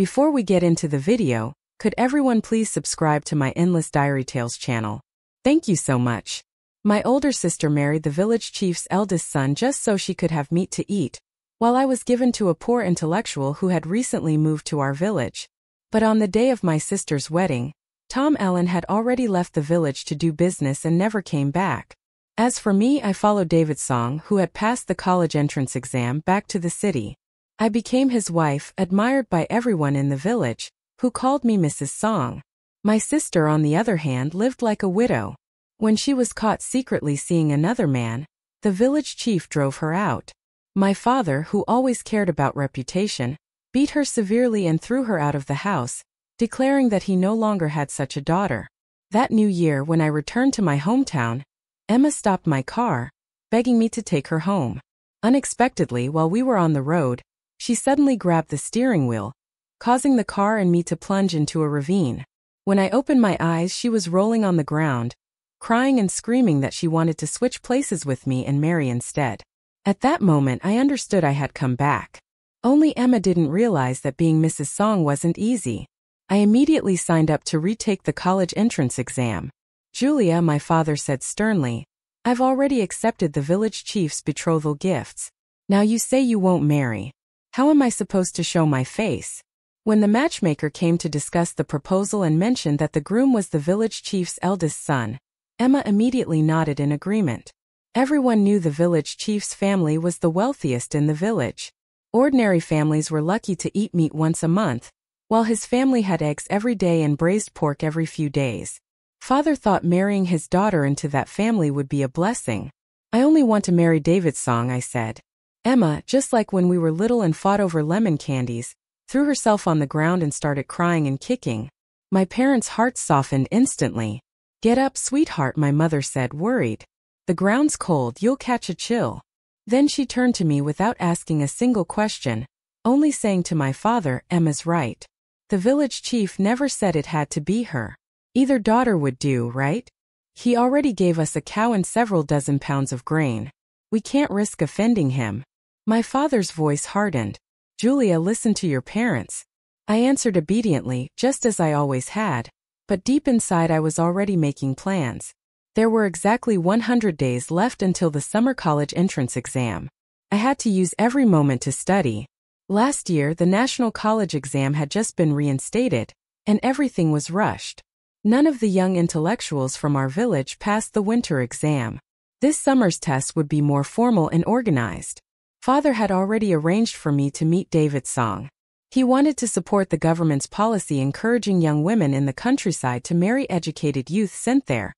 Before we get into the video, could everyone please subscribe to my Endless Diary Tales channel? Thank you so much. My older sister married the village chief's eldest son just so she could have meat to eat, while I was given to a poor intellectual who had recently moved to our village. But on the day of my sister's wedding, Tom Allen had already left the village to do business and never came back. As for me, I followed David Song, who had passed the college entrance exam, back to the city. I became his wife, admired by everyone in the village, who called me Mrs. Song. My sister, on the other hand, lived like a widow. When she was caught secretly seeing another man, the village chief drove her out. My father, who always cared about reputation, beat her severely and threw her out of the house, declaring that he no longer had such a daughter. That New Year, when I returned to my hometown, Emma stopped my car, begging me to take her home. Unexpectedly, while we were on the road, she suddenly grabbed the steering wheel, causing the car and me to plunge into a ravine. When I opened my eyes, she was rolling on the ground, crying and screaming that she wanted to switch places with me and marry instead. At that moment, I understood I had come back. Only Emma didn't realize that being Mrs. Song wasn't easy. I immediately signed up to retake the college entrance exam. Julia, my father said sternly, I've already accepted the village chief's betrothal gifts. Now you say you won't marry. How am I supposed to show my face? When the matchmaker came to discuss the proposal and mentioned that the groom was the village chief's eldest son, Emma immediately nodded in agreement. Everyone knew the village chief's family was the wealthiest in the village. Ordinary families were lucky to eat meat once a month, while his family had eggs every day and braised pork every few days. Father thought marrying his daughter into that family would be a blessing. I only want to marry David Song, I said. Emma, just like when we were little and fought over lemon candies, threw herself on the ground and started crying and kicking. My parents' hearts softened instantly. Get up, sweetheart, my mother said, worried. The ground's cold, you'll catch a chill. Then she turned to me without asking a single question, only saying to my father, Emma's right. The village chief never said it had to be her. Either daughter would do, right? He already gave us a cow and several dozen pounds of grain. We can't risk offending him. My father's voice hardened. Julia, listen to your parents. I answered obediently, just as I always had. But deep inside I was already making plans. There were exactly 100 days left until the summer college entrance exam. I had to use every moment to study. Last year, the national college exam had just been reinstated, and everything was rushed. None of the young intellectuals from our village passed the winter exam. This summer's test would be more formal and organized. Father had already arranged for me to meet David Song. He wanted to support the government's policy encouraging young women in the countryside to marry educated youth sent there,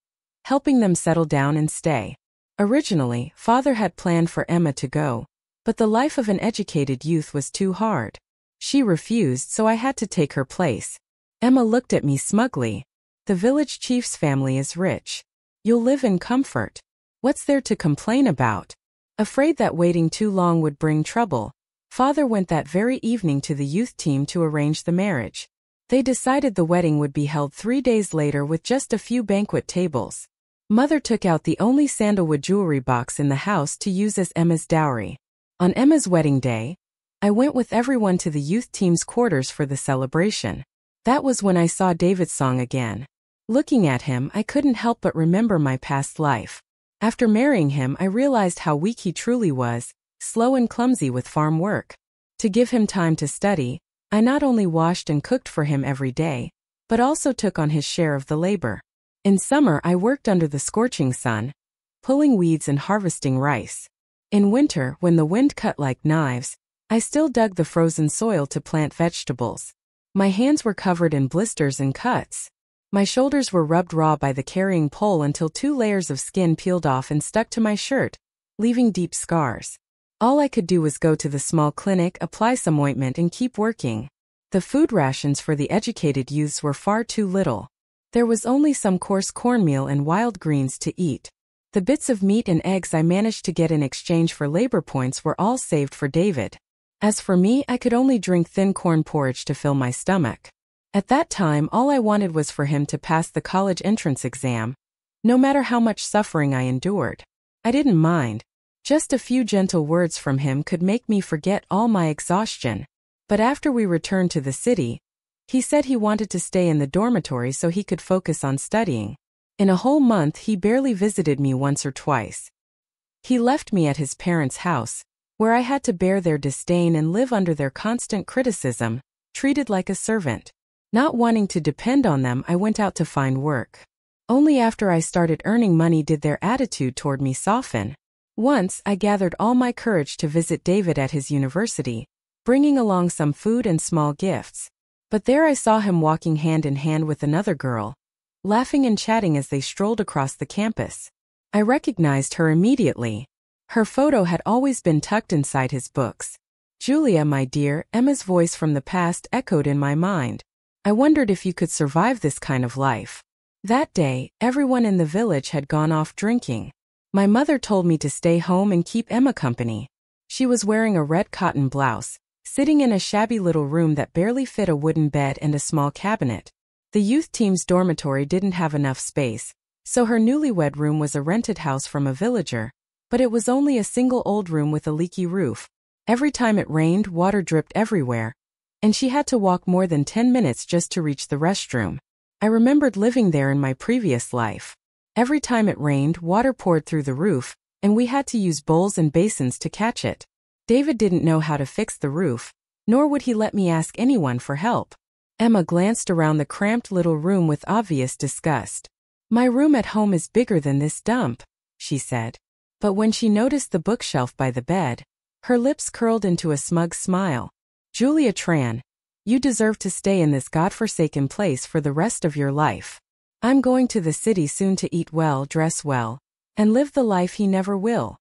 helping them settle down and stay. Originally, Father had planned for Emma to go, but the life of an educated youth was too hard. She refused, so I had to take her place. Emma looked at me smugly. The village chief's family is rich. You'll live in comfort. What's there to complain about? Afraid that waiting too long would bring trouble, Father went that very evening to the youth team to arrange the marriage. They decided the wedding would be held 3 days later with just a few banquet tables. Mother took out the only sandalwood jewelry box in the house to use as Emma's dowry. On Emma's wedding day, I went with everyone to the youth team's quarters for the celebration. That was when I saw David Song again. Looking at him, I couldn't help but remember my past life. After marrying him, I realized how weak he truly was, slow and clumsy with farm work. To give him time to study, I not only washed and cooked for him every day, but also took on his share of the labor. In summer, I worked under the scorching sun, pulling weeds and harvesting rice. In winter, when the wind cut like knives, I still dug the frozen soil to plant vegetables. My hands were covered in blisters and cuts. My shoulders were rubbed raw by the carrying pole until 2 layers of skin peeled off and stuck to my shirt, leaving deep scars. All I could do was go to the small clinic, apply some ointment and keep working. The food rations for the educated youths were far too little. There was only some coarse cornmeal and wild greens to eat. The bits of meat and eggs I managed to get in exchange for labor points were all saved for David. As for me, I could only drink thin corn porridge to fill my stomach. At that time, all I wanted was for him to pass the college entrance exam. No matter how much suffering I endured, I didn't mind. Just a few gentle words from him could make me forget all my exhaustion. But after we returned to the city, he said he wanted to stay in the dormitory so he could focus on studying. In a whole month he barely visited me once or twice. He left me at his parents' house, where I had to bear their disdain and live under their constant criticism, treated like a servant. Not wanting to depend on them, I went out to find work. Only after I started earning money did their attitude toward me soften. Once, I gathered all my courage to visit David at his university, bringing along some food and small gifts. But there I saw him walking hand in hand with another girl, laughing and chatting as they strolled across the campus. I recognized her immediately. Her photo had always been tucked inside his books. "Julia, my dear," Emma's voice from the past echoed in my mind. I wondered if you could survive this kind of life. That day, everyone in the village had gone off drinking. My mother told me to stay home and keep Emma company. She was wearing a red cotton blouse, sitting in a shabby little room that barely fit a wooden bed and a small cabinet. The youth team's dormitory didn't have enough space, so her newlywed room was a rented house from a villager, but it was only a single old room with a leaky roof. Every time it rained, water dripped everywhere, and she had to walk more than 10 minutes just to reach the restroom. I remembered living there in my previous life. Every time it rained, water poured through the roof, and we had to use bowls and basins to catch it. David didn't know how to fix the roof, nor would he let me ask anyone for help. Emma glanced around the cramped little room with obvious disgust. "My room at home is bigger than this dump," she said. But when she noticed the bookshelf by the bed, her lips curled into a smug smile. "Julia Tran, you deserve to stay in this godforsaken place for the rest of your life. I'm going to the city soon to eat well, dress well, and live the life he never will."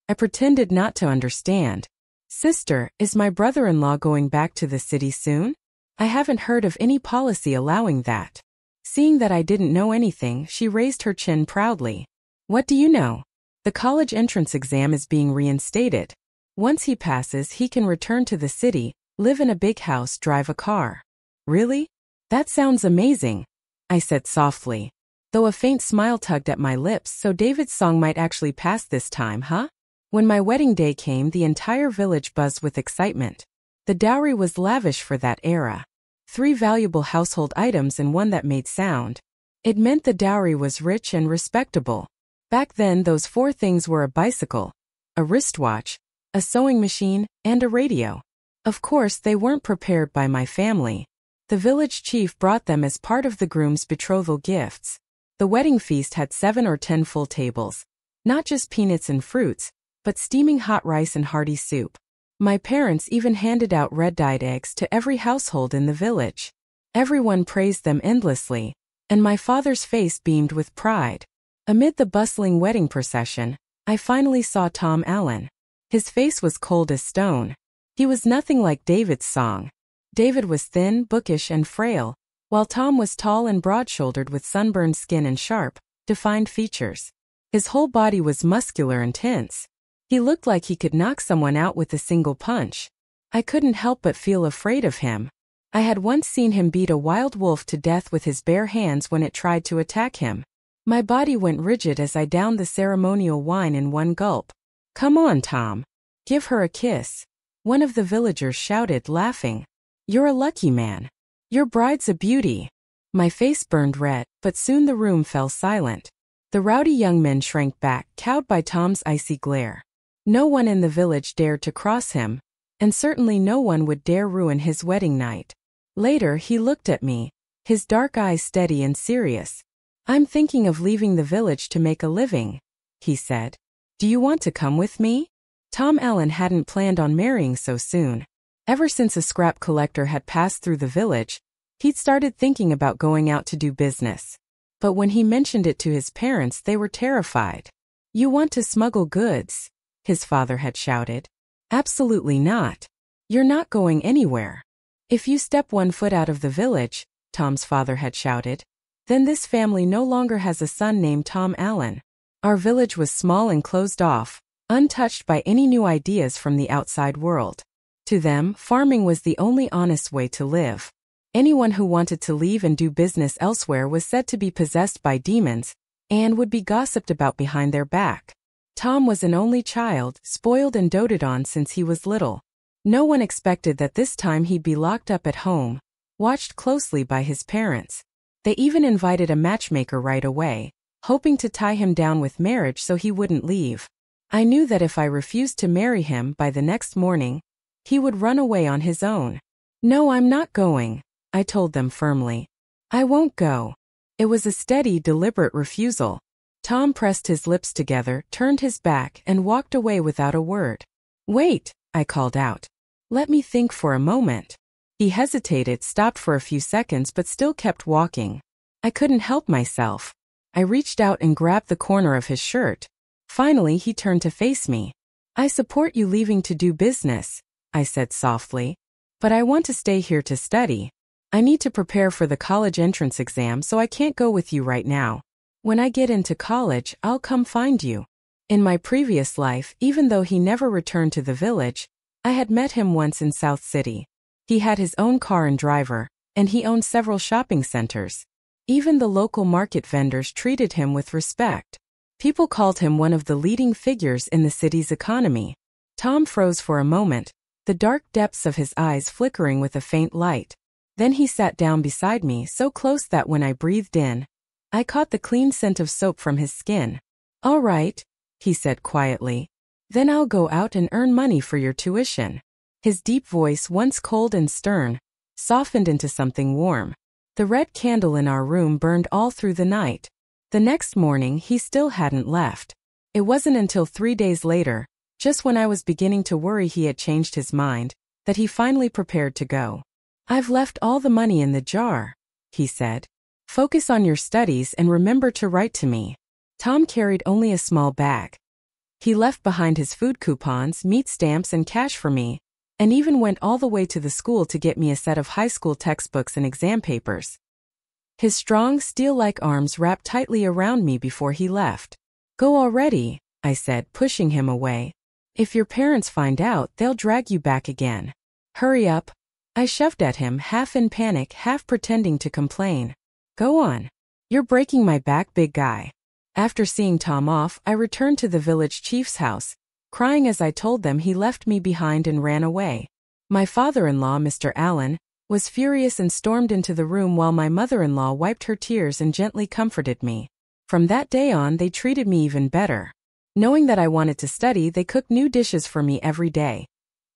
I pretended not to understand. "Sister, is my brother-in-law going back to the city soon? I haven't heard of any policy allowing that." Seeing that I didn't know anything, she raised her chin proudly. "What do you know? The college entrance exam is being reinstated. Once he passes, he can return to the city, live in a big house, drive a car." "Really? That sounds amazing," I said softly, though a faint smile tugged at my lips. "So David's song might actually pass this time, huh?" When my wedding day came, the entire village buzzed with excitement. The dowry was lavish for that era. 3 valuable household items and one that made sound. It meant the dowry was rich and respectable. Back then, those 4 things were a bicycle, a wristwatch, a sewing machine, and a radio. Of course, they weren't prepared by my family. The village chief brought them as part of the groom's betrothal gifts. The wedding feast had 7 or 10 full tables. Not just peanuts and fruits, but steaming hot rice and hearty soup. My parents even handed out red-dyed eggs to every household in the village. Everyone praised them endlessly, and my father's face beamed with pride. Amid the bustling wedding procession, I finally saw Tom Allen. His face was cold as stone. He was nothing like David's song. David was thin, bookish, and frail, while Tom was tall and broad-shouldered with sunburned skin and sharp, defined features. His whole body was muscular and tense. He looked like he could knock someone out with a single punch. I couldn't help but feel afraid of him. I had once seen him beat a wild wolf to death with his bare hands when it tried to attack him. My body went rigid as I downed the ceremonial wine in one gulp. "Come on, Tom. Give her a kiss," one of the villagers shouted, laughing. "You're a lucky man. Your bride's a beauty." My face burned red, but soon the room fell silent. The rowdy young men shrank back, cowed by Tom's icy glare. No one in the village dared to cross him, and certainly no one would dare ruin his wedding night. Later, he looked at me, his dark eyes steady and serious. "I'm thinking of leaving the village to make a living," he said. "Do you want to come with me?" Tom Allen hadn't planned on marrying so soon. Ever since a scrap collector had passed through the village, he'd started thinking about going out to do business. But when he mentioned it to his parents, they were terrified. "You want to smuggle goods?" his father had shouted. "Absolutely not. You're not going anywhere. If you step 1 foot out of the village," Tom's father had shouted, "then this family no longer has a son named Tom Allen." Our village was small and closed off, untouched by any new ideas from the outside world. To them, farming was the only honest way to live. Anyone who wanted to leave and do business elsewhere was said to be possessed by demons, and would be gossiped about behind their back. Tom was an only child, spoiled and doted on since he was little. No one expected that this time he'd be locked up at home, watched closely by his parents. They even invited a matchmaker right away, hoping to tie him down with marriage so he wouldn't leave. I knew that if I refused to marry him by the next morning, he would run away on his own. "No, I'm not going," I told them firmly. "I won't go." It was a steady, deliberate refusal. Tom pressed his lips together, turned his back, and walked away without a word. "Wait," I called out. "Let me think for a moment." He hesitated, stopped for a few seconds, but still kept walking. I couldn't help myself. I reached out and grabbed the corner of his shirt. Finally, he turned to face me. "I support you leaving to do business," I said softly. "But I want to stay here to study. I need to prepare for the college entrance exam, so I can't go with you right now. When I get into college, I'll come find you." In my previous life, even though he never returned to the village, I had met him once in South City. He had his own car and driver, and he owned several shopping centers. Even the local market vendors treated him with respect. People called him one of the leading figures in the city's economy. Tom froze for a moment, the dark depths of his eyes flickering with a faint light. Then he sat down beside me, so close that when I breathed in, I caught the clean scent of soap from his skin. "All right," he said quietly. "Then I'll go out and earn money for your tuition." His deep voice, once cold and stern, softened into something warm. The red candle in our room burned all through the night. The next morning, he still hadn't left. It wasn't until 3 days later, just when I was beginning to worry he had changed his mind, that he finally prepared to go. "I've left all the money in the jar," he said. "Focus on your studies and remember to write to me." Tom carried only a small bag. He left behind his food coupons, meat stamps, and cash for me, and even went all the way to the school to get me a set of high school textbooks and exam papers. His strong, steel-like arms wrapped tightly around me before he left. "Go already," I said, pushing him away. "If your parents find out, they'll drag you back again. Hurry up." I shoved at him, half in panic, half pretending to complain. "Go on. You're breaking my back, big guy." After seeing Tom off, I returned to the village chief's house, crying as I told them he left me behind and ran away. My father-in-law, Mr. Allen, was furious and stormed into the room while my mother-in-law wiped her tears and gently comforted me. From that day on, they treated me even better. Knowing that I wanted to study, they cooked new dishes for me every day.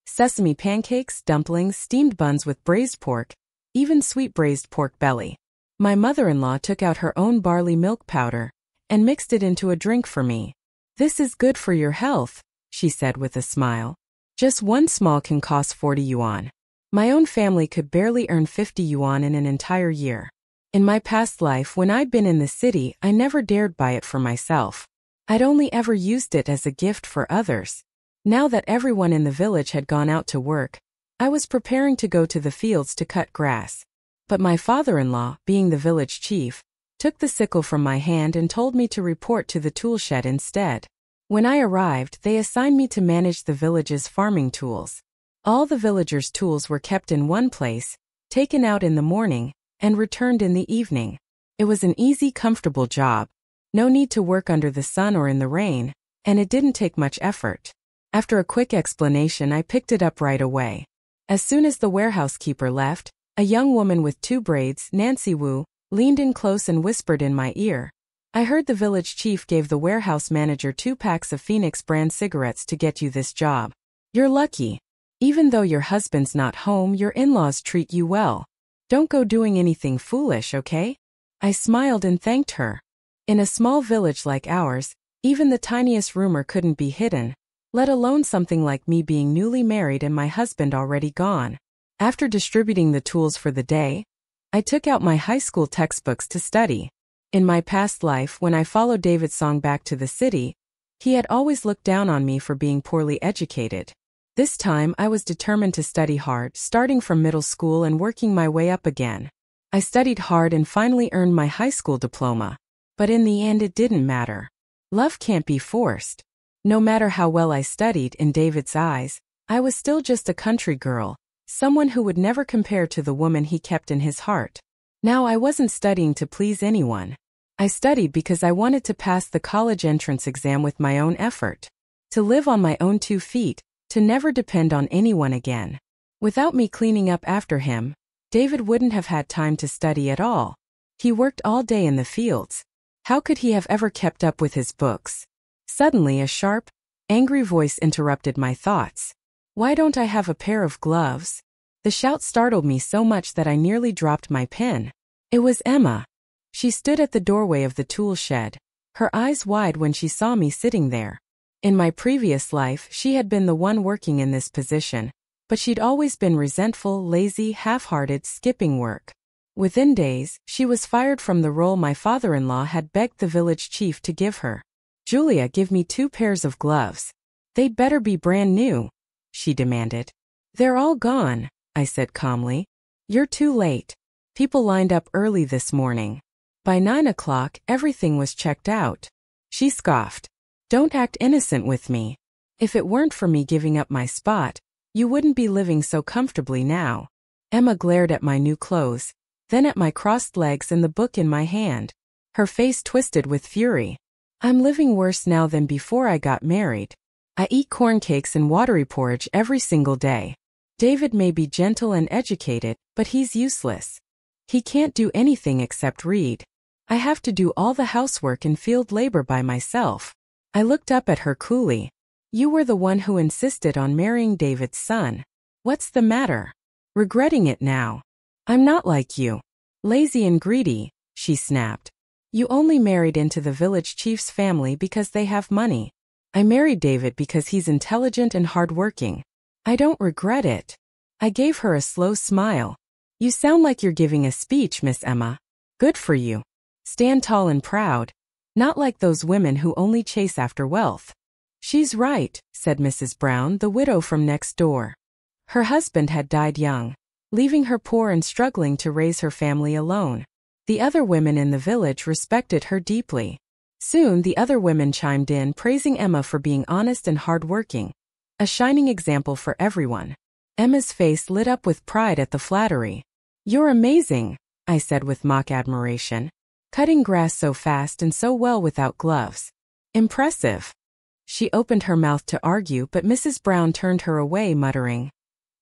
Sesame pancakes, dumplings, steamed buns with braised pork, even sweet braised pork belly. My mother-in-law took out her own barley milk powder and mixed it into a drink for me. "This is good for your health," she said with a smile. "Just one small can cost 40 yuan. My own family could barely earn 50 yuan in an entire year. In my past life, when I'd been in the city, I never dared buy it for myself. I'd only ever used it as a gift for others. Now that everyone in the village had gone out to work, I was preparing to go to the fields to cut grass. But my father-in-law, being the village chief, took the sickle from my hand and told me to report to the tool shed instead. When I arrived, they assigned me to manage the village's farming tools. All the villagers' tools were kept in one place, taken out in the morning, and returned in the evening. It was an easy, comfortable job. No need to work under the sun or in the rain, and it didn't take much effort. After a quick explanation, I picked it up right away. As soon as the warehouse keeper left, a young woman with 2 braids, Nancy Wu, leaned in close and whispered in my ear. "I heard the village chief gave the warehouse manager 2 packs of Phoenix brand cigarettes to get you this job. You're lucky. Even though your husband's not home, your in-laws treat you well. Don't go doing anything foolish, okay?" I smiled and thanked her. In a small village like ours, even the tiniest rumor couldn't be hidden, let alone something like me being newly married and my husband already gone. After distributing the tools for the day, I took out my high school textbooks to study. In my past life, when I followed David's song back to the city, he had always looked down on me for being poorly educated. This time, I was determined to study hard, starting from middle school and working my way up again. I studied hard and finally earned my high school diploma. But in the end, it didn't matter. Love can't be forced. No matter how well I studied, in David's eyes, I was still just a country girl, someone who would never compare to the woman he kept in his heart. Now, I wasn't studying to please anyone. I studied because I wanted to pass the college entrance exam with my own effort. To live on my own 2 feet, To never depend on anyone again. Without me cleaning up after him, David wouldn't have had time to study at all. He worked all day in the fields. How could he have ever kept up with his books? Suddenly a sharp, angry voice interrupted my thoughts. Why don't I have a pair of gloves? The shout startled me so much that I nearly dropped my pen. It was Emma. She stood at the doorway of the tool shed, her eyes wide when she saw me sitting there. In my previous life, she had been the one working in this position, but she'd always been resentful, lazy, half-hearted, skipping work. Within days, she was fired from the role my father-in-law had begged the village chief to give her. Julia, give me 2 pairs of gloves. They'd better be brand new, she demanded. They're all gone, I said calmly. You're too late. People lined up early this morning. By 9 o'clock, everything was checked out. She scoffed. Don't act innocent with me. If it weren't for me giving up my spot, you wouldn't be living so comfortably now. Emma glared at my new clothes, then at my crossed legs and the book in my hand. Her face twisted with fury. I'm living worse now than before I got married. I eat corn cakes and watery porridge every single day. David may be gentle and educated, but he's useless. He can't do anything except read. I have to do all the housework and field labor by myself. I looked up at her coolly. You were the one who insisted on marrying David's son. What's the matter? Regretting it now. I'm not like you. Lazy and greedy, she snapped. You only married into the village chief's family because they have money. I married David because he's intelligent and hardworking. I don't regret it. I gave her a slow smile. You sound like you're giving a speech, Miss Emma. Good for you. Stand tall and proud. Not like those women who only chase after wealth. She's right, said Mrs. Brown, the widow from next door. Her husband had died young, leaving her poor and struggling to raise her family alone. The other women in the village respected her deeply. Soon the other women chimed in, praising Emma for being honest and hardworking. A shining example for everyone. Emma's face lit up with pride at the flattery. You're amazing, I said with mock admiration. Cutting grass so fast and so well without gloves. Impressive. She opened her mouth to argue, but Mrs. Brown turned her away, muttering,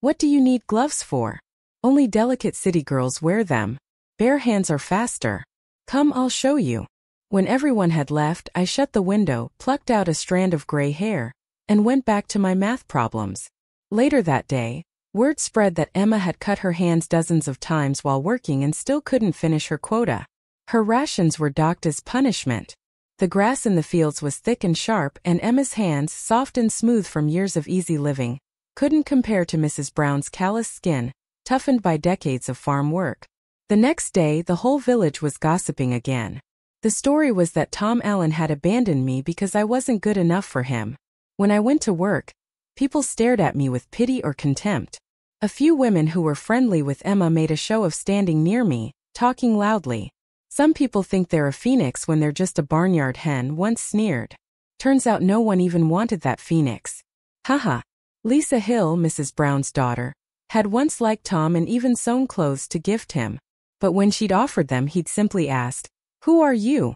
What do you need gloves for? Only delicate city girls wear them. Bare hands are faster. Come, I'll show you. When everyone had left, I shut the window, plucked out a strand of gray hair, and went back to my math problems. Later that day, word spread that Emma had cut her hands dozens of times while working and still couldn't finish her quota. Her rations were docked as punishment. The grass in the fields was thick and sharp, and Emma's hands, soft and smooth from years of easy living, couldn't compare to Mrs. Brown's callous skin, toughened by decades of farm work. The next day, the whole village was gossiping again. The story was that Tom Allen had abandoned me because I wasn't good enough for him. When I went to work, people stared at me with pity or contempt. A few women who were friendly with Emma made a show of standing near me, talking loudly. Some people think they're a phoenix when they're just a barnyard hen, once sneered. Turns out no one even wanted that phoenix. Haha. Lisa Hill, Mrs. Brown's daughter, had once liked Tom and even sewn clothes to gift him. But when she'd offered them, he'd simply asked, Who are you?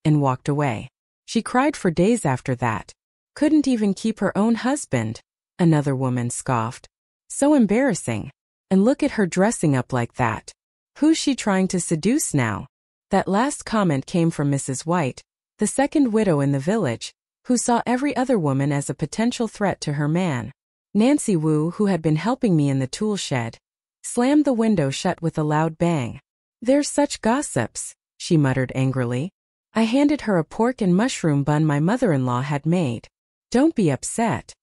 And walked away. She cried for days after that. Couldn't even keep her own husband. Another woman scoffed. So embarrassing. And look at her dressing up like that. Who's she trying to seduce now? That last comment came from Mrs. White, the second widow in the village, who saw every other woman as a potential threat to her man. Nancy Wu, who had been helping me in the tool shed, slammed the window shut with a loud bang. There's such gossips, she muttered angrily. I handed her a pork and mushroom bun my mother-in-law had made. Don't be upset.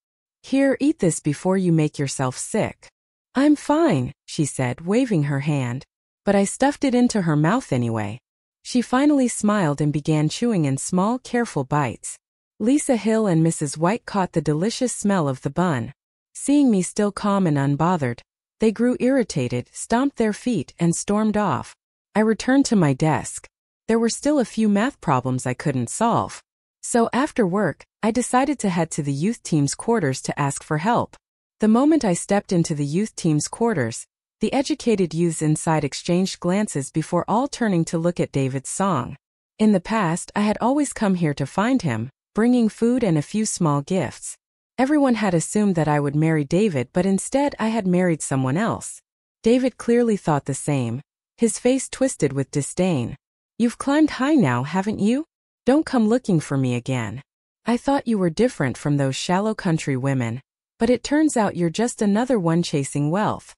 Here, eat this before you make yourself sick. I'm fine, she said, waving her hand. But I stuffed it into her mouth anyway. She finally smiled and began chewing in small, careful bites. Lisa Hill and Mrs. White caught the delicious smell of the bun. Seeing me still calm and unbothered, they grew irritated, stomped their feet, and stormed off. I returned to my desk. There were still a few math problems I couldn't solve. So after work, I decided to head to the youth team's quarters to ask for help. The moment I stepped into the youth team's quarters, the educated youths inside exchanged glances before all turning to look at David's song. In the past, I had always come here to find him, bringing food and a few small gifts. Everyone had assumed that I would marry David, but instead I had married someone else. David clearly thought the same, his face twisted with disdain. You've climbed high now, haven't you? Don't come looking for me again. I thought you were different from those shallow country women, but it turns out you're just another one chasing wealth.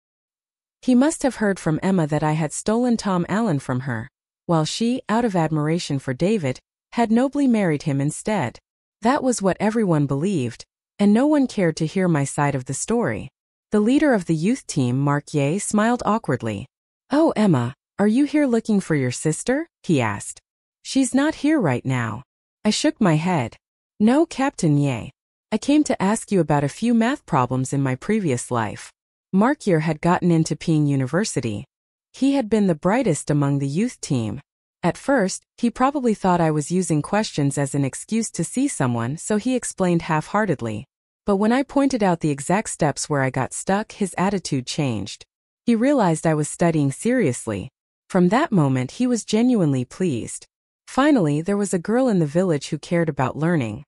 He must have heard from Emma that I had stolen Tom Allen from her, while she, out of admiration for David, had nobly married him instead. That was what everyone believed, and no one cared to hear my side of the story. The leader of the youth team, Mark Ye, smiled awkwardly. Oh, Emma, are you here looking for your sister? He asked. She's not here right now. I shook my head. No, Captain Ye. I came to ask you about a few math problems in my previous life. Mark Ye had gotten into Peking University. He had been the brightest among the youth team. At first, he probably thought I was using questions as an excuse to see someone, so he explained half-heartedly. But when I pointed out the exact steps where I got stuck, his attitude changed. He realized I was studying seriously. From that moment, he was genuinely pleased. Finally, there was a girl in the village who cared about learning.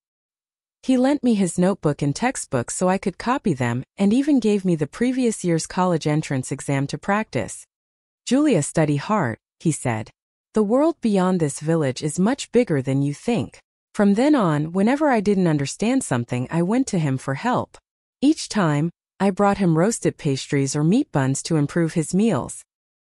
He lent me his notebook and textbook so I could copy them, and even gave me the previous year's college entrance exam to practice. Julia, study hard, he said. The world beyond this village is much bigger than you think. From then on, whenever I didn't understand something, I went to him for help. Each time, I brought him roasted pastries or meat buns to improve his meals.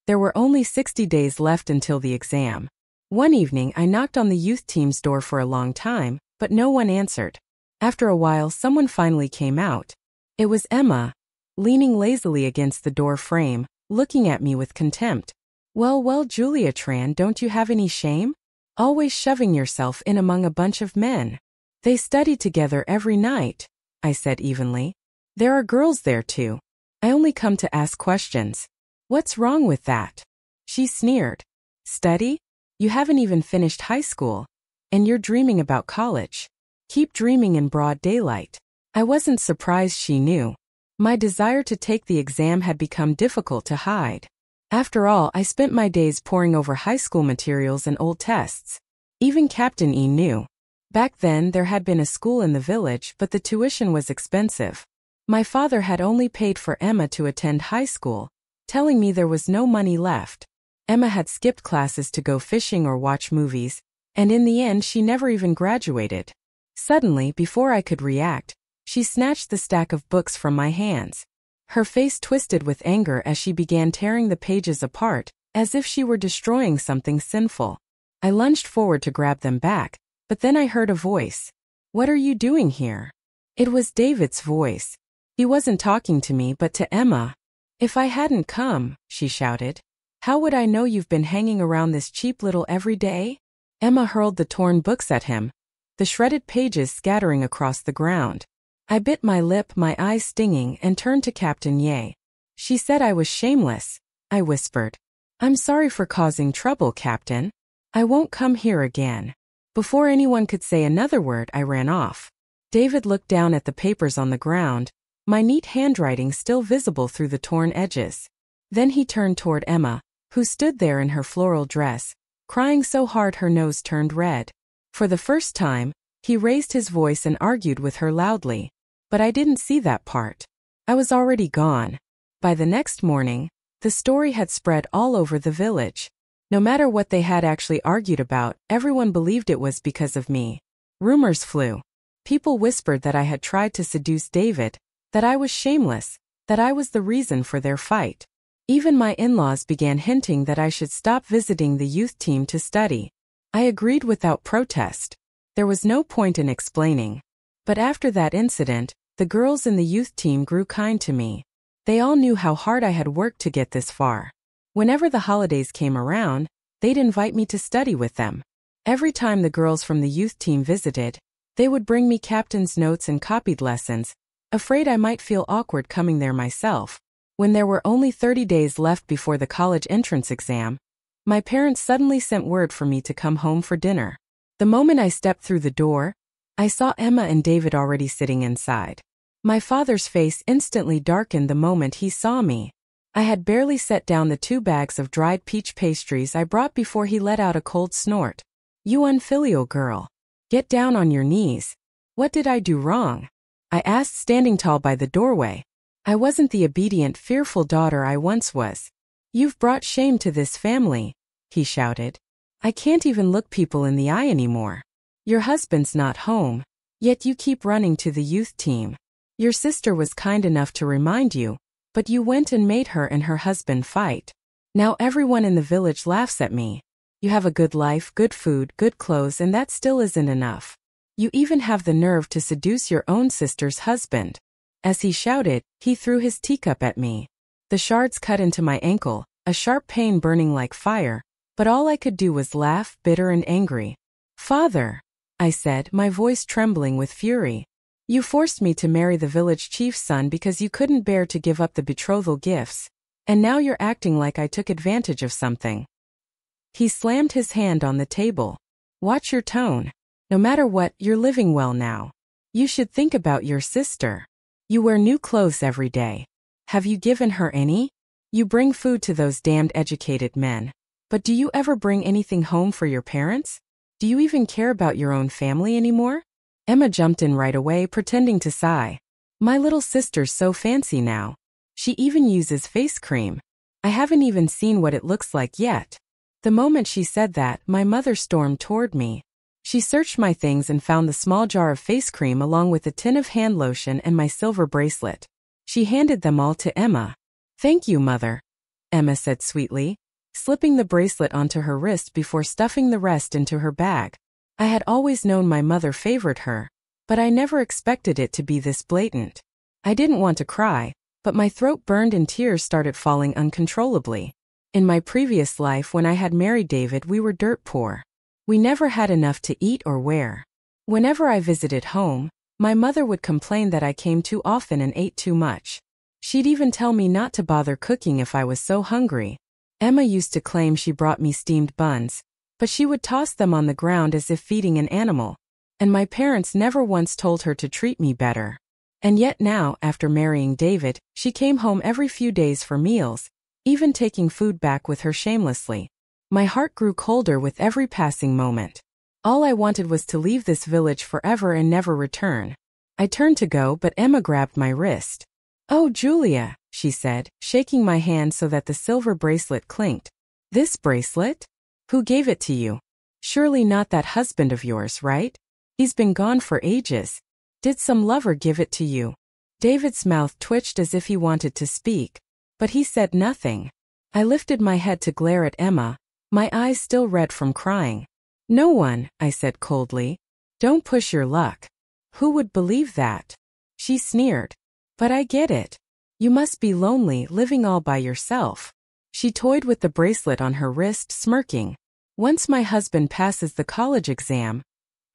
There were only 60 days left until the exam. One evening, I knocked on the youth team's door for a long time, but no one answered. After a while, someone finally came out. It was Emma, leaning lazily against the door frame, looking at me with contempt. Well, Julia Tran, don't you have any shame? Always shoving yourself in among a bunch of men. They study together every night, I said evenly. There are girls there too. I only come to ask questions. What's wrong with that? She sneered. Study? You haven't even finished high school. And you're dreaming about college. Keep dreaming in broad daylight. I wasn't surprised she knew. My desire to take the exam had become difficult to hide. After all, I spent my days poring over high school materials and old tests. Even Captain E knew. Back then, there had been a school in the village, but the tuition was expensive. My father had only paid for Emma to attend high school, telling me there was no money left. Emma had skipped classes to go fishing or watch movies, and in the end she never even graduated. Suddenly, before I could react, she snatched the stack of books from my hands. Her face twisted with anger as she began tearing the pages apart, as if she were destroying something sinful. I lunged forward to grab them back, but then I heard a voice. What are you doing here? It was David's voice. He wasn't talking to me but to Emma. If I hadn't come, she shouted, how would I know you've been hanging around this cheap little everyday? Emma hurled the torn books at him, the shredded pages scattering across the ground. I bit my lip, my eyes stinging, and turned to Captain Ye. She said I was shameless, I whispered. I'm sorry for causing trouble, Captain. I won't come here again. Before anyone could say another word, I ran off. David looked down at the papers on the ground, my neat handwriting still visible through the torn edges. Then he turned toward Emma, who stood there in her floral dress, crying so hard her nose turned red. For the first time, he raised his voice and argued with her loudly. But I didn't see that part. I was already gone. By the next morning, the story had spread all over the village. No matter what they had actually argued about, everyone believed it was because of me. Rumors flew. People whispered that I had tried to seduce David, that I was shameless, that I was the reason for their fight. Even my in-laws began hinting that I should stop visiting the youth team to study. I agreed without protest. There was no point in explaining. But after that incident, the girls in the youth team grew kind to me. They all knew how hard I had worked to get this far. Whenever the holidays came around, they'd invite me to study with them. Every time the girls from the youth team visited, they would bring me captain's notes and copied lessons, afraid I might feel awkward coming there myself. When there were only 30 days left before the college entrance exam, my parents suddenly sent word for me to come home for dinner. The moment I stepped through the door, I saw Emma and David already sitting inside. My father's face instantly darkened the moment he saw me. I had barely set down the 2 bags of dried peach pastries I brought before he let out a cold snort. You unfilial girl. Get down on your knees. What did I do wrong? I asked, standing tall by the doorway. I wasn't the obedient, fearful daughter I once was. You've brought shame to this family, he shouted. I can't even look people in the eye anymore. Your husband's not home, yet you keep running to the youth team. Your sister was kind enough to remind you, but you went and made her and her husband fight. Now everyone in the village laughs at me. You have a good life, good food, good clothes, and that still isn't enough. You even have the nerve to seduce your own sister's husband. As he shouted, he threw his teacup at me. The shards cut into my ankle, a sharp pain burning like fire, but all I could do was laugh, bitter and angry. Father, I said, my voice trembling with fury. You forced me to marry the village chief's son because you couldn't bear to give up the betrothal gifts, and now you're acting like I took advantage of something. He slammed his hand on the table. Watch your tone. No matter what, you're living well now. You should think about your sister. You wear new clothes every day. Have you given her any? You bring food to those damned educated men. But do you ever bring anything home for your parents? Do you even care about your own family anymore? Emma jumped in right away, pretending to sigh. My little sister's so fancy now. She even uses face cream. I haven't even seen what it looks like yet. The moment she said that, my mother stormed toward me. She searched my things and found the small jar of face cream along with a tin of hand lotion and my silver bracelet. She handed them all to Emma. Thank you, Mother, Emma said sweetly, slipping the bracelet onto her wrist before stuffing the rest into her bag. I had always known my mother favored her, but I never expected it to be this blatant. I didn't want to cry, but my throat burned and tears started falling uncontrollably. In my previous life when I had married David, we were dirt poor. We never had enough to eat or wear. Whenever I visited home, my mother would complain that I came too often and ate too much. She'd even tell me not to bother cooking if I was so hungry. Emma used to claim she brought me steamed buns, but she would toss them on the ground as if feeding an animal, and my parents never once told her to treat me better. And yet now, after marrying David, she came home every few days for meals, even taking food back with her shamelessly. My heart grew colder with every passing moment. All I wanted was to leave this village forever and never return. I turned to go, but Emma grabbed my wrist. Oh, Julia, she said, shaking my hand so that the silver bracelet clinked. This bracelet? Who gave it to you? Surely not that husband of yours, right? He's been gone for ages. Did some lover give it to you? David's mouth twitched as if he wanted to speak, but he said nothing. I lifted my head to glare at Emma, my eyes still red from crying. No one, I said coldly. Don't push your luck. Who would believe that? She sneered. But I get it. You must be lonely, living all by yourself. She toyed with the bracelet on her wrist, smirking. Once my husband passes the college exam,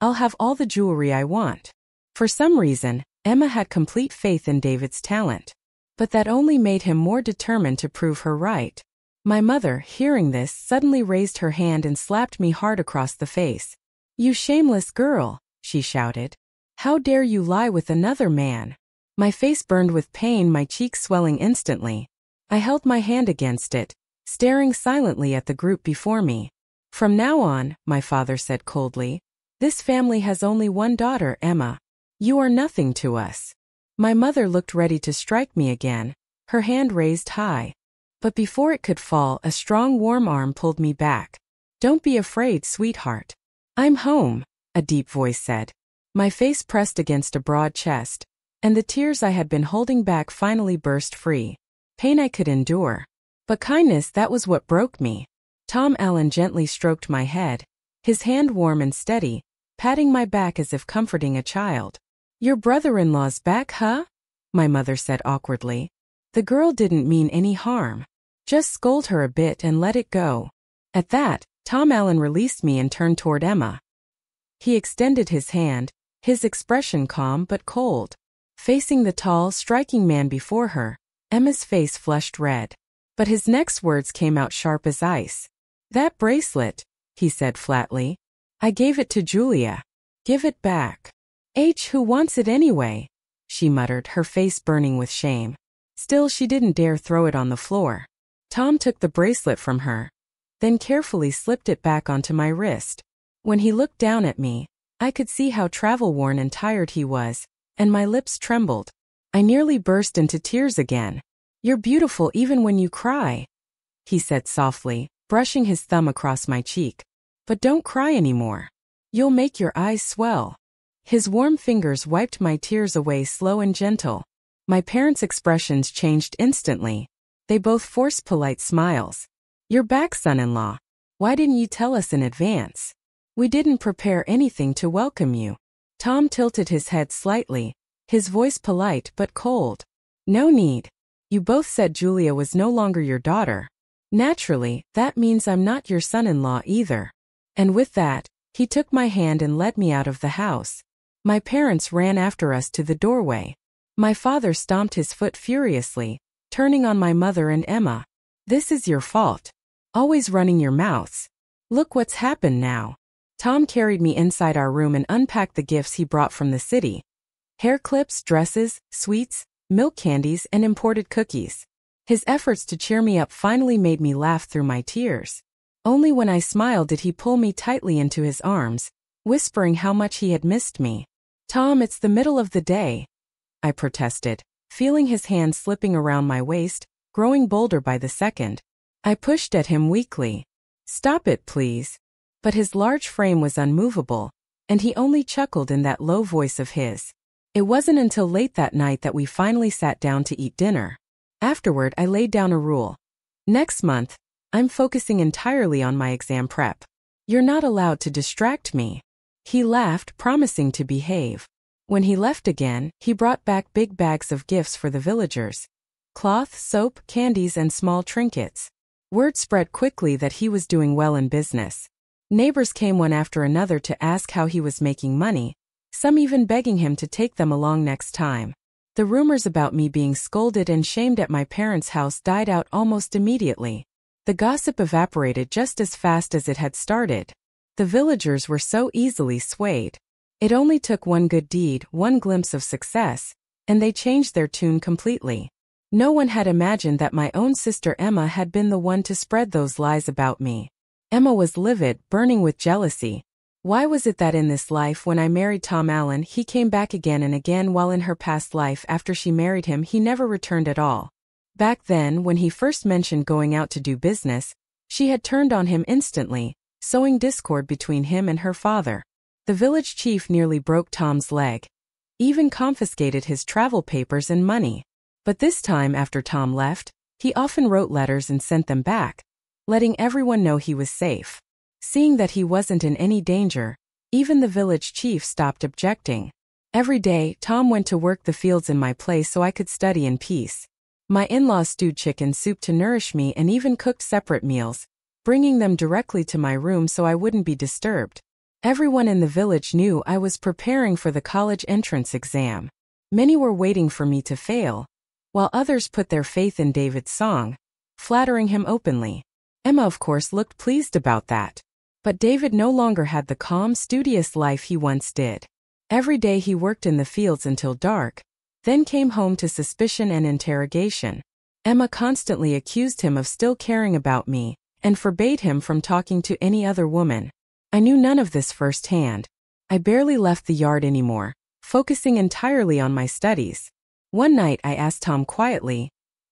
I'll have all the jewelry I want. For some reason, Emma had complete faith in David's talent. But that only made him more determined to prove her right. My mother, hearing this, suddenly raised her hand and slapped me hard across the face. You shameless girl, she shouted. How dare you lie with another man? My face burned with pain, my cheeks swelling instantly. I held my hand against it, staring silently at the group before me. From now on, my father said coldly, this family has only one daughter, Emma. You are nothing to us. My mother looked ready to strike me again, her hand raised high. But before it could fall, a strong, warm arm pulled me back. Don't be afraid, sweetheart. I'm home, a deep voice said. My face pressed against a broad chest, and the tears I had been holding back finally burst free. Pain I could endure, but kindness, that was what broke me. Tom Allen gently stroked my head, his hand warm and steady, patting my back as if comforting a child. Your brother-in-law's back, huh? My mother said awkwardly. The girl didn't mean any harm. Just scold her a bit and let it go. At that, Tom Allen released me and turned toward Emma. He extended his hand, his expression calm but cold. Facing the tall, striking man before her, Emma's face flushed red. But his next words came out sharp as ice. That bracelet, he said flatly. I gave it to Julia. Give it back. Who wants it anyway? She muttered, her face burning with shame. Still, she didn't dare throw it on the floor. Tom took the bracelet from her, then carefully slipped it back onto my wrist. When he looked down at me, I could see how travel-worn and tired he was, and my lips trembled. I nearly burst into tears again. "You're beautiful even when you cry," he said softly, brushing his thumb across my cheek. "But don't cry anymore. You'll make your eyes swell." His warm fingers wiped my tears away slow and gentle. My parents' expressions changed instantly. They both forced polite smiles. "You're back, son-in-law. Why didn't you tell us in advance? We didn't prepare anything to welcome you." Tom tilted his head slightly, his voice polite but cold. "No need. You both said Julia was no longer your daughter. Naturally, that means I'm not your son-in-law either." And with that, he took my hand and led me out of the house. My parents ran after us to the doorway. My father stomped his foot furiously, turning on my mother and Emma. "This is your fault. Always running your mouths. Look what's happened now." Tom carried me inside our room and unpacked the gifts he brought from the city. Hair clips, dresses, sweets, milk candies, and imported cookies. His efforts to cheer me up finally made me laugh through my tears. Only when I smiled did he pull me tightly into his arms, whispering how much he had missed me. "Tom, it's the middle of the day," I protested, feeling his hand slipping around my waist, growing bolder by the second. I pushed at him weakly. "Stop it, please." But his large frame was unmovable, and he only chuckled in that low voice of his. It wasn't until late that night that we finally sat down to eat dinner. Afterward, I laid down a rule. "Next month, I'm focusing entirely on my exam prep. You're not allowed to distract me." He laughed, promising to behave. When he left again, he brought back big bags of gifts for the villagers. Cloth, soap, candies, and small trinkets. Word spread quickly that he was doing well in business. Neighbors came one after another to ask how he was making money, some even begging him to take them along next time. The rumors about me being scolded and shamed at my parents' house died out almost immediately. The gossip evaporated just as fast as it had started. The villagers were so easily swayed. It only took one good deed, one glimpse of success, and they changed their tune completely. No one had imagined that my own sister Emma had been the one to spread those lies about me. Emma was livid, burning with jealousy. Why was it that in this life when I married Tom Allen he came back again and again, while in her past life after she married him he never returned at all? Back then, when he first mentioned going out to do business, she had turned on him instantly, sowing discord between him and her father. The village chief nearly broke Tom's leg, even confiscated his travel papers and money. But this time after Tom left, he often wrote letters and sent them back, letting everyone know he was safe. Seeing that he wasn't in any danger, even the village chief stopped objecting. Every day, Tom went to work the fields in my place so I could study in peace. My in-laws stewed chicken soup to nourish me and even cooked separate meals, bringing them directly to my room so I wouldn't be disturbed. Everyone in the village knew I was preparing for the college entrance exam. Many were waiting for me to fail, while others put their faith in David's song, flattering him openly. Emma, of course, looked pleased about that. But David no longer had the calm, studious life he once did. Every day he worked in the fields until dark, then came home to suspicion and interrogation. Emma constantly accused him of still caring about me, and forbade him from talking to any other woman. I knew none of this firsthand. I barely left the yard anymore, focusing entirely on my studies. One night I asked Tom quietly,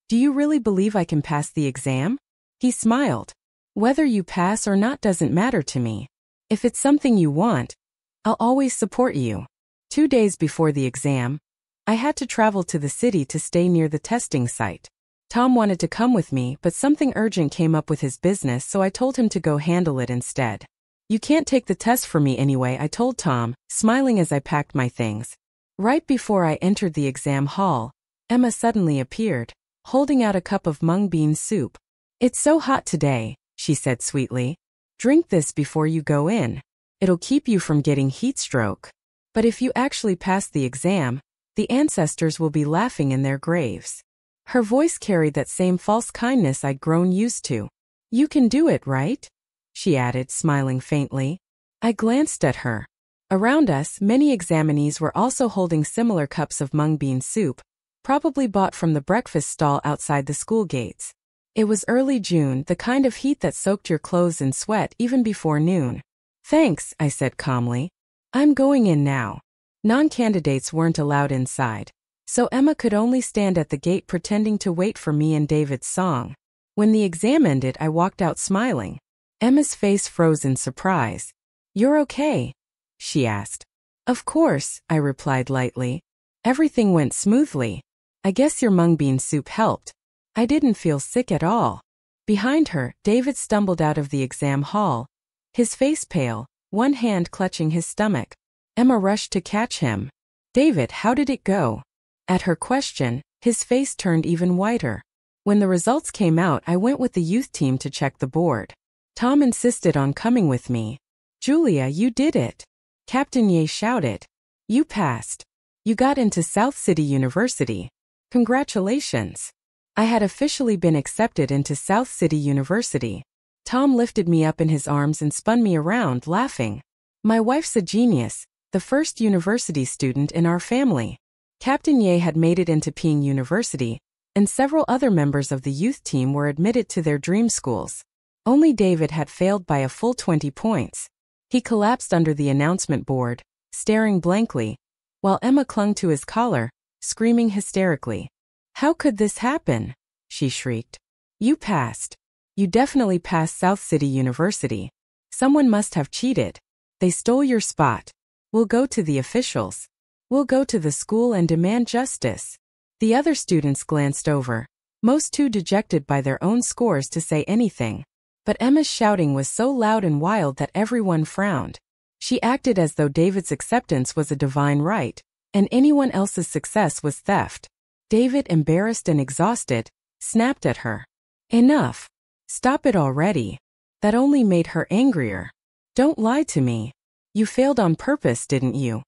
"Do you really believe I can pass the exam?" He smiled. "Whether you pass or not doesn't matter to me. If it's something you want, I'll always support you." 2 days before the exam, I had to travel to the city to stay near the testing site. Tom wanted to come with me, but something urgent came up with his business, so I told him to go handle it instead. "You can't take the test for me anyway," I told Tom, smiling as I packed my things. Right before I entered the exam hall, Emma suddenly appeared, holding out a cup of mung bean soup. "It's so hot today," she said sweetly. "Drink this before you go in. It'll keep you from getting heat stroke. But if you actually pass the exam, the ancestors will be laughing in their graves." Her voice carried that same false kindness I'd grown used to. "You can do it, right?" she added, smiling faintly. I glanced at her. Around us, many examinees were also holding similar cups of mung bean soup, probably bought from the breakfast stall outside the school gates. It was early June, the kind of heat that soaked your clothes in sweat even before noon. "Thanks," I said calmly. "I'm going in now." Non-candidates weren't allowed inside, so Emma could only stand at the gate pretending to wait for me and David's song. When the exam ended, I walked out smiling. Emma's face froze in surprise. "You're okay?" she asked. "Of course," I replied lightly. "Everything went smoothly. I guess your mung bean soup helped." I didn't feel sick at all. Behind her, David stumbled out of the exam hall, his face pale, one hand clutching his stomach. Emma rushed to catch him. "David, how did it go?" At her question, his face turned even whiter. When the results came out, I went with the youth team to check the board. Tom insisted on coming with me. "Julia, you did it!" Captain Ye shouted. "You passed. You got into South City University. Congratulations." I had officially been accepted into South City University. Tom lifted me up in his arms and spun me around, laughing. "My wife's a genius, the first university student in our family." Captain Ye had made it into Ping University, and several other members of the youth team were admitted to their dream schools. Only David had failed by a full 20 points. He collapsed under the announcement board, staring blankly, while Emma clung to his collar, screaming hysterically. "How could this happen?" she shrieked. "You passed. You definitely passed South City University. Someone must have cheated. They stole your spot. We'll go to the officials. We'll go to the school and demand justice." The other students glanced over, most too dejected by their own scores to say anything. But Emma's shouting was so loud and wild that everyone frowned. She acted as though David's acceptance was a divine right, and anyone else's success was theft. David, embarrassed and exhausted, snapped at her. "Enough. Stop it already." That only made her angrier. "Don't lie to me. You failed on purpose, didn't you?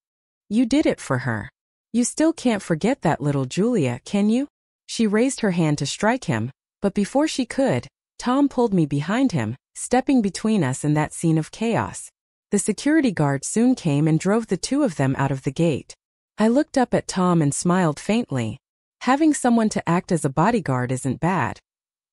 You did it for her. You still can't forget that little Julia, can you?" She raised her hand to strike him, but before she could, Tom pulled me behind him, stepping between us and that scene of chaos. The security guard soon came and drove the two of them out of the gate. I looked up at Tom and smiled faintly. Having someone to act as a bodyguard isn't bad.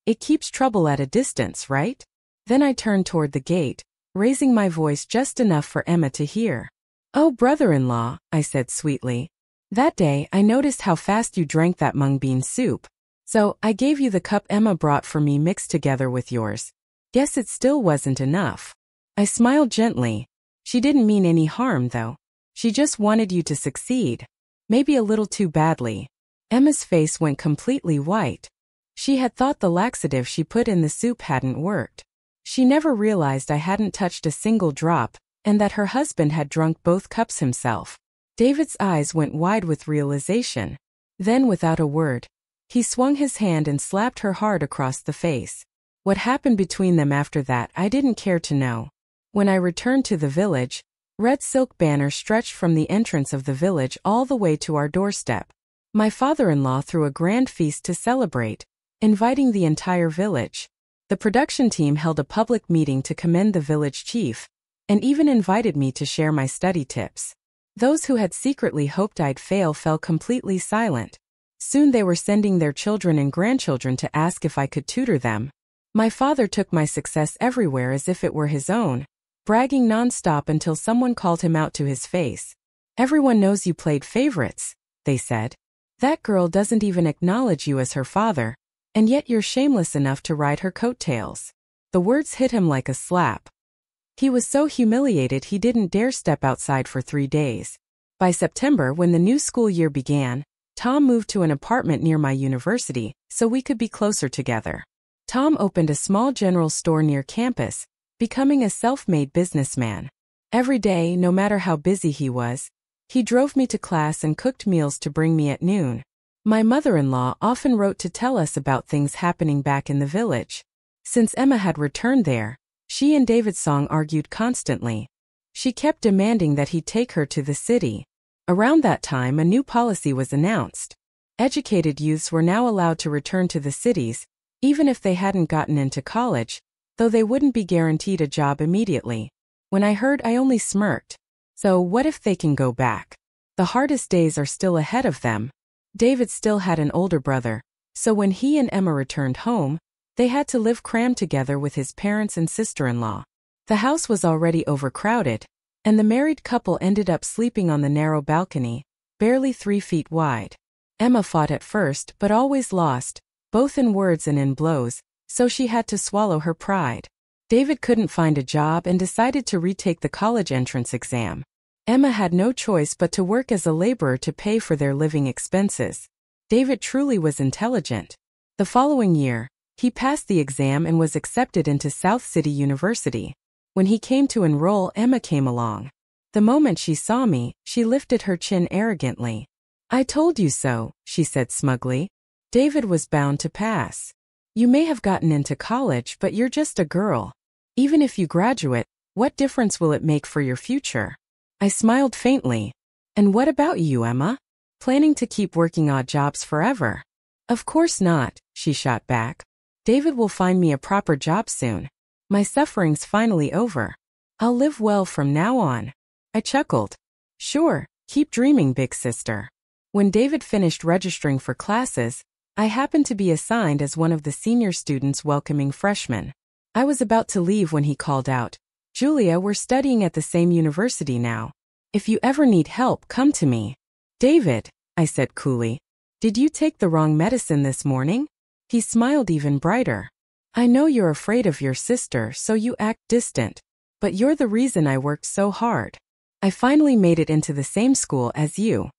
It keeps trouble at a distance, right? Then I turned toward the gate, raising my voice just enough for Emma to hear. "Oh, brother-in-law," I said sweetly. "That day I noticed how fast you drank that mung bean soup. So I gave you the cup Emma brought for me mixed together with yours. Guess it still wasn't enough." I smiled gently. She didn't mean any harm, though. She just wanted you to succeed. Maybe a little too badly. Emma's face went completely white. She had thought the laxative she put in the soup hadn't worked. She never realized I hadn't touched a single drop, and that her husband had drunk both cups himself. David's eyes went wide with realization. Then, without a word, he swung his hand and slapped her hard across the face. What happened between them after that I didn't care to know. When I returned to the village, red silk banners stretched from the entrance of the village all the way to our doorstep. My father-in-law threw a grand feast to celebrate, inviting the entire village. The production team held a public meeting to commend the village chief, and even invited me to share my study tips. Those who had secretly hoped I'd fail fell completely silent. Soon they were sending their children and grandchildren to ask if I could tutor them. My father took my success everywhere as if it were his own, bragging nonstop until someone called him out to his face. "Everyone knows you played favorites," they said. "That girl doesn't even acknowledge you as her father, and yet you're shameless enough to ride her coattails." The words hit him like a slap. He was so humiliated he didn't dare step outside for 3 days. By September, when the new school year began, Tom moved to an apartment near my university, so we could be closer together. Tom opened a small general store near campus, becoming a self-made businessman. Every day, no matter how busy he was, he drove me to class and cooked meals to bring me at noon. My mother-in-law often wrote to tell us about things happening back in the village. Since Emma had returned there, she and David Song argued constantly. She kept demanding that he take her to the city. Around that time, a new policy was announced. Educated youths were now allowed to return to the cities, even if they hadn't gotten into college, though they wouldn't be guaranteed a job immediately. When I heard, I only smirked. So what if they can go back? The hardest days are still ahead of them. David still had an older brother, so when he and Emma returned home, they had to live crammed together with his parents and sister-in-law. The house was already overcrowded, And the married couple ended up sleeping on the narrow balcony, barely 3 feet wide. Emma fought at first but always lost, both in words and in blows, so she had to swallow her pride. David couldn't find a job and decided to retake the college entrance exam. Emma had no choice but to work as a laborer to pay for their living expenses. David truly was intelligent. The following year, he passed the exam and was accepted into South City University. When he came to enroll, Emma came along. The moment she saw me, she lifted her chin arrogantly. "I told you so," she said smugly. David was bound to pass. "You may have gotten into college, but you're just a girl. Even if you graduate, what difference will it make for your future?" I smiled faintly. "And what about you, Emma? Planning to keep working odd jobs forever?" "Of course not," she shot back. "David will find me a proper job soon. My suffering's finally over. I'll live well from now on." I chuckled. "Sure, keep dreaming, big sister." When David finished registering for classes, I happened to be assigned as one of the senior students welcoming freshmen. I was about to leave when he called out, "Julia, we're studying at the same university now. If you ever need help, come to me." "David," I said coolly, "did you take the wrong medicine this morning?" He smiled even brighter. "I know you're afraid of your sister, so you act distant. But you're the reason I worked so hard. I finally made it into the same school as you."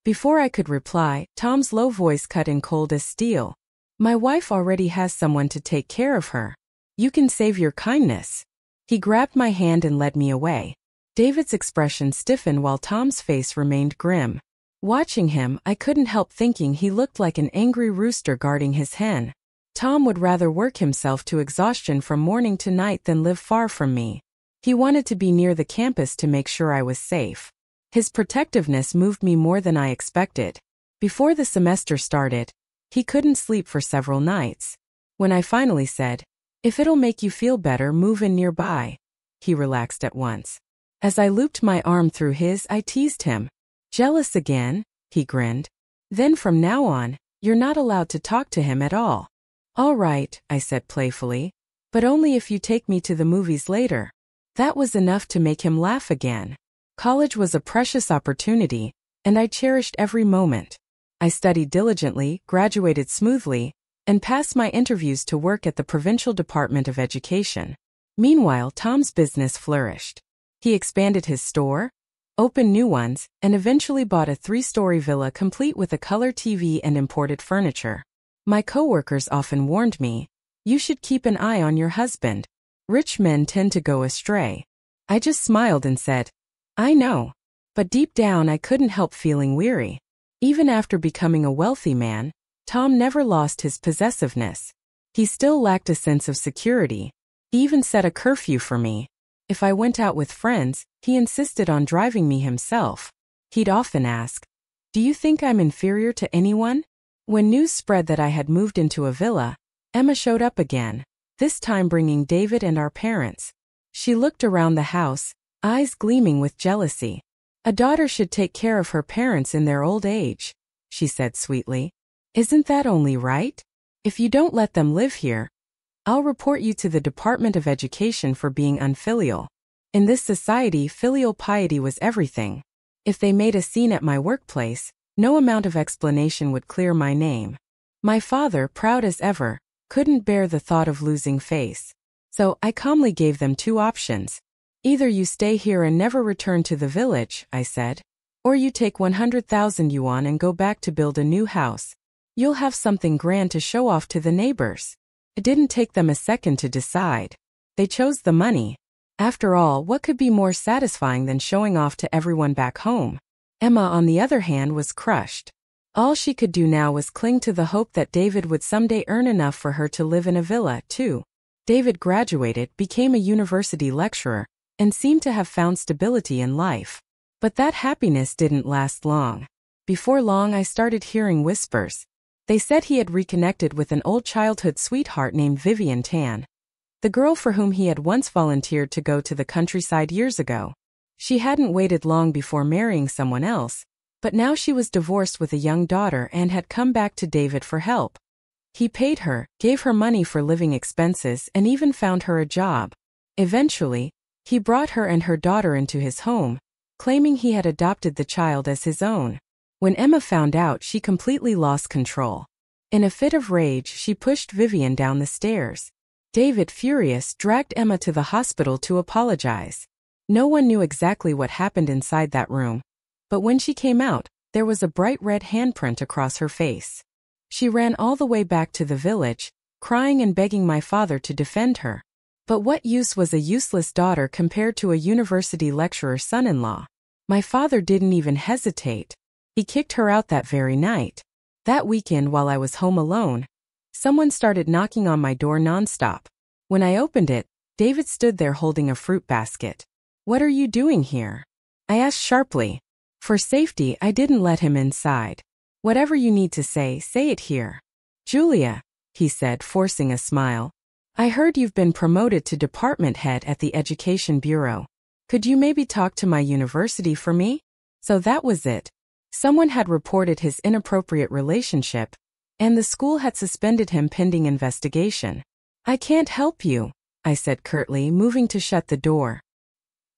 Before I could reply, Tom's low voice cut in cold as steel. "My wife already has someone to take care of her. You can save your kindness." He grabbed my hand and led me away. David's expression stiffened while Tom's face remained grim. Watching him, I couldn't help thinking he looked like an angry rooster guarding his hen. Tom would rather work himself to exhaustion from morning to night than live far from me. He wanted to be near the campus to make sure I was safe. His protectiveness moved me more than I expected. Before the semester started, he couldn't sleep for several nights. When I finally said, "If it'll make you feel better, move in nearby," he relaxed at once. As I looped my arm through his, I teased him. "Jealous again?" he grinned. "Then from now on, you're not allowed to talk to him at all." "All right," I said playfully, "but only if you take me to the movies later." That was enough to make him laugh again. College was a precious opportunity, and I cherished every moment. I studied diligently, graduated smoothly, and passed my interviews to work at the Provincial Department of Education. Meanwhile, Tom's business flourished. He expanded his store, opened new ones, and eventually bought a 3-story villa complete with a color TV and imported furniture. My coworkers often warned me, "You should keep an eye on your husband. Rich men tend to go astray." I just smiled and said, "I know." But deep down I couldn't help feeling weary. Even after becoming a wealthy man, Tom never lost his possessiveness. He still lacked a sense of security. He even set a curfew for me. If I went out with friends, he insisted on driving me himself. He'd often ask, "Do you think I'm inferior to anyone?" When news spread that I had moved into a villa, Emma showed up again, this time bringing David and our parents. She looked around the house, eyes gleaming with jealousy. "A daughter should take care of her parents in their old age," she said sweetly. "Isn't that only right? If you don't let them live here, I'll report you to the Department of Education for being unfilial." In this society, filial piety was everything. If they made a scene at my workplace, no amount of explanation would clear my name. My father, proud as ever, couldn't bear the thought of losing face. So I calmly gave them 2 options. "Either you stay here and never return to the village," I said, "or you take 100,000 yuan and go back to build a new house. You'll have something grand to show off to the neighbors." It didn't take them a second to decide. They chose the money. After all, what could be more satisfying than showing off to everyone back home? Emma, on the other hand, was crushed. All she could do now was cling to the hope that David would someday earn enough for her to live in a villa, too. David graduated, became a university lecturer, and seemed to have found stability in life. But that happiness didn't last long. Before long, I started hearing whispers. They said he had reconnected with an old childhood sweetheart named Vivian Tan, the girl for whom he had once volunteered to go to the countryside years ago. She hadn't waited long before marrying someone else, but now she was divorced with a young daughter and had come back to David for help. He paid her, gave her money for living expenses, and even found her a job. Eventually, He brought her and her daughter into his home, claiming he had adopted the child as his own. When Emma found out, she completely lost control. In a fit of rage, she pushed Vivian down the stairs. David, furious, dragged Emma to the hospital to apologize. No one knew exactly what happened inside that room, but when she came out, there was a bright red handprint across her face. She ran all the way back to the village, crying and begging my father to defend her. But what use was a useless daughter compared to a university lecturer's son-in-law? My father didn't even hesitate. He kicked her out that very night. That weekend, while I was home alone, someone started knocking on my door nonstop. When I opened it, David stood there holding a fruit basket. "What are you doing here?" I asked sharply. For safety, I didn't let him inside. "Whatever you need to say it here." "Julia," he said, forcing a smile, "I heard you've been promoted to department head at the Education Bureau. Could you maybe talk to my university for me?" So that was it. Someone had reported his inappropriate relationship, and the school had suspended him pending investigation. "I can't help you," I said curtly, moving to shut the door.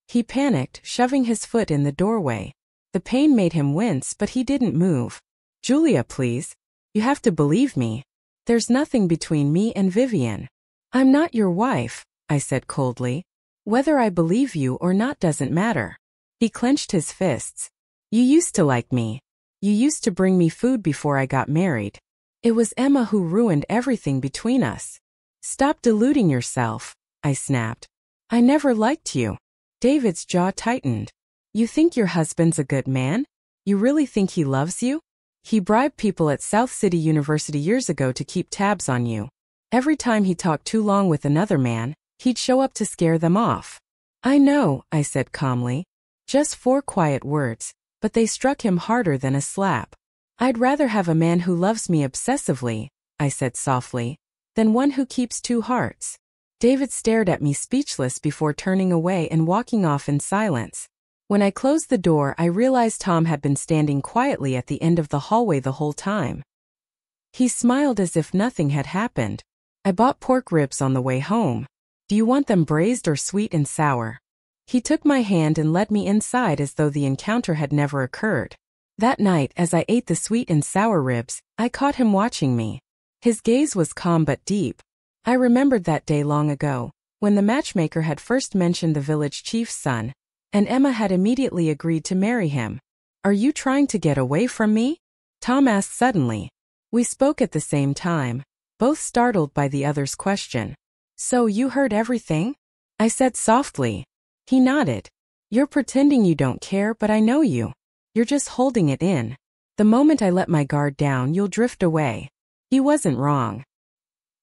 He panicked, shoving his foot in the doorway. The pain made him wince, but he didn't move. "Julia, please. You have to believe me. There's nothing between me and Vivian." "I'm not your wife," I said coldly. "Whether I believe you or not doesn't matter." He clenched his fists. "You used to like me. You used to bring me food before I got married. It was Emma who ruined everything between us." "Stop deluding yourself," I snapped. "I never liked you." David's jaw tightened. "You think your husband's a good man? You really think he loves you? He bribed people at South City University years ago to keep tabs on you. Every time he talked too long with another man, he'd show up to scare them off." "I know," I said calmly. Just 4 quiet words, but they struck him harder than a slap. "I'd rather have a man who loves me obsessively," I said softly, "than one who keeps 2 hearts." David stared at me speechless before turning away and walking off in silence. When I closed the door, I realized Tom had been standing quietly at the end of the hallway the whole time. He smiled as if nothing had happened. "I bought pork ribs on the way home. Do you want them braised or sweet and sour?" He took my hand and led me inside as though the encounter had never occurred. That night, as I ate the sweet and sour ribs, I caught him watching me. His gaze was calm but deep. I remembered that day long ago, when the matchmaker had first mentioned the village chief's son, and Emma had immediately agreed to marry him. "Are you trying to get away from me?" Tom asked suddenly. We spoke at the same time, both startled by the other's question. "So you heard everything?" I said softly. He nodded. "You're pretending you don't care, but I know you. You're just holding it in. The moment I let my guard down, you'll drift away." He wasn't wrong.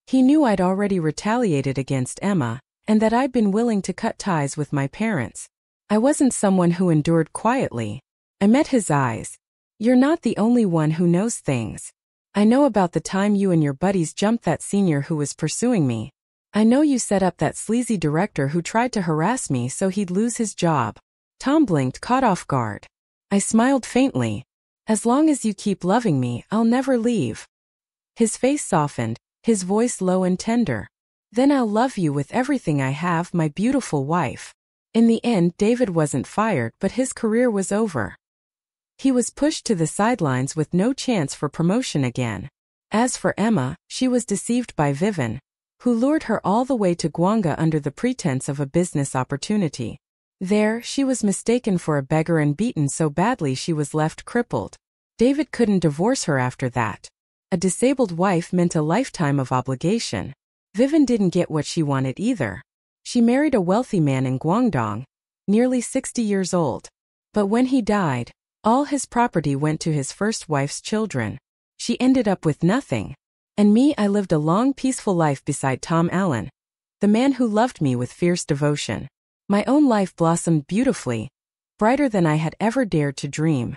He knew I'd already retaliated against Emma, and that I'd been willing to cut ties with my parents. I wasn't someone who endured quietly. I met his eyes. "You're not the only one who knows things. I know about the time you and your buddies jumped that senior who was pursuing me. I know you set up that sleazy director who tried to harass me so he'd lose his job." Tom blinked, caught off guard. I smiled faintly. "As long as you keep loving me, I'll never leave." His face softened, his voice low and tender. "Then I'll love you with everything I have, my beautiful wife." In the end, David wasn't fired, but his career was over. He was pushed to the sidelines with no chance for promotion again. As for Emma, she was deceived by Vivian, who lured her all the way to Gwanga under the pretense of a business opportunity. There, she was mistaken for a beggar and beaten so badly she was left crippled. David couldn't divorce her after that. A disabled wife meant a lifetime of obligation. Vivian didn't get what she wanted either. She married a wealthy man in Guangdong, nearly 60 years old. But when he died, all his property went to his first wife's children. She ended up with nothing. And me, I lived a long, peaceful life beside Tom Allen, the man who loved me with fierce devotion. My own life blossomed beautifully, brighter than I had ever dared to dream.